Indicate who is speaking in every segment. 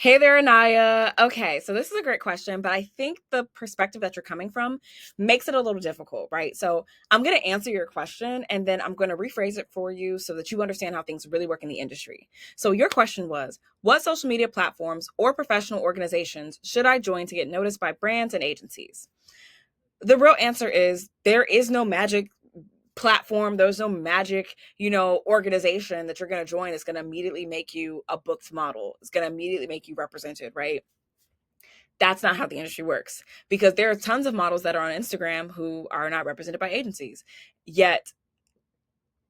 Speaker 1: Hey there, Anaya. Okay, so this is a great question, but I think the perspective that you're coming from makes it a little difficult, right? So I'm going to answer your question and then I'm going to rephrase it for you so that you understand how things really work in the industry. So your question was, what social media platforms or professional organizations should I join to get noticed by brands and agencies? The real answer is there is no magic platform. There's no magic, organization that you're going to join that's going to immediately make you a booked model. It's going to immediately make you represented, right? That's not how the industry works because there are tons of models that are on Instagram who are not represented by agencies. Yet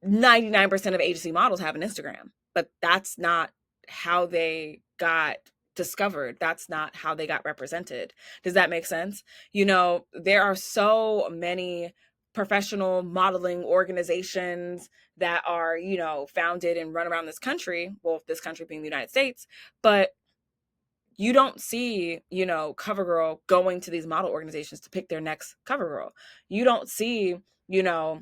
Speaker 1: 99% of agency models have an Instagram, but that's not how they got discovered. That's not how they got represented. Does that make sense? There are so many professional modeling organizations that are, founded and run around this country. Well, this country being the United States, but you don't see, CoverGirl going to these model organizations to pick their next CoverGirl. You don't see, you know,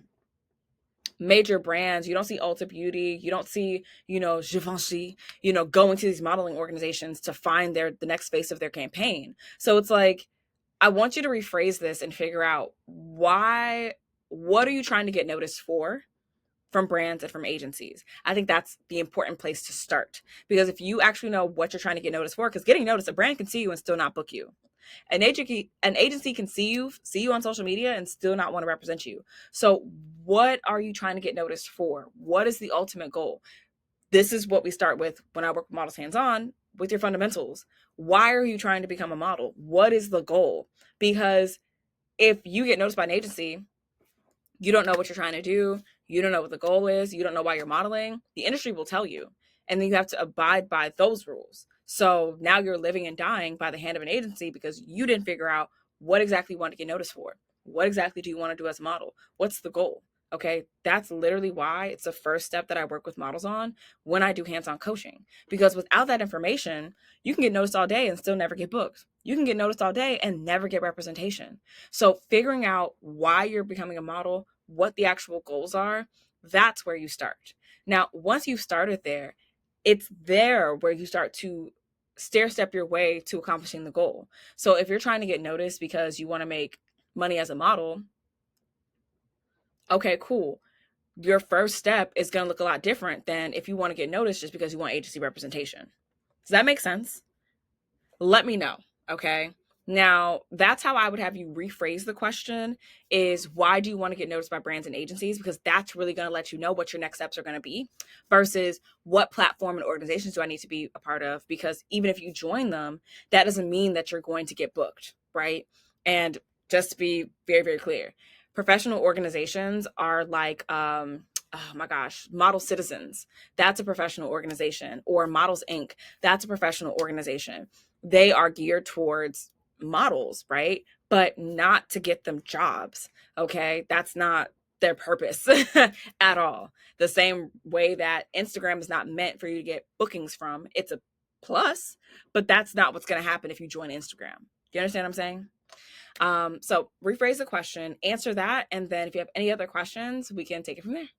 Speaker 1: major brands. You don't see Ulta Beauty. You don't see, Givenchy, going to these modeling organizations to find the next face of their campaign. So it's like, I want you to rephrase this and figure out what are you trying to get noticed for from brands and from agencies? I think that's the important place to start. Because if you actually know what you're trying to get noticed for, because getting noticed, a brand can see you and still not book you. An agency can see you on social media and still not want to represent you. So what are you trying to get noticed for? What is the ultimate goal? This is what we start with when I work with models hands-on with your fundamentals. Why are you trying to become a model? What is the goal? Because if you get noticed by an agency, you don't know what you're trying to do, you don't know what the goal is, you don't know why you're modeling, the industry will tell you. And then you have to abide by those rules. So now you're living and dying by the hand of an agency because you didn't figure out what exactly you want to get noticed for. What exactly do you want to do as a model? What's the goal? Okay, that's literally why it's the first step that I work with models on when I do hands on coaching. Because without that information, you can get noticed all day and still never get booked. You can get noticed all day and never get representation. So, figuring out why you're becoming a model, what the actual goals are, that's where you start. Now, once you've started there, it's there where you start to stair step your way to accomplishing the goal. So, if you're trying to get noticed because you want to make money as a model, okay, cool. Your first step is going to look a lot different than if you want to get noticed just because you want agency representation. Does that make sense? Let me know. Okay. Now, that's how I would have you rephrase the question is why do you want to get noticed by brands and agencies? Because that's really going to let you know what your next steps are going to be versus what platform and organizations do I need to be a part of? Because even if you join them, that doesn't mean that you're going to get booked, right? And just to be very, very clear, professional organizations are like, oh my gosh, Model Citizens. That's a professional organization. Or Models Inc. That's a professional organization. They are geared towards models, right? But not to get them jobs. Okay. That's not their purpose at all. The same way that Instagram is not meant for you to get bookings from, it's a plus, but that's not what's going to happen if you join Instagram. Do you understand what I'm saying? So rephrase the question, answer that, and then if you have any other questions, we can take it from there.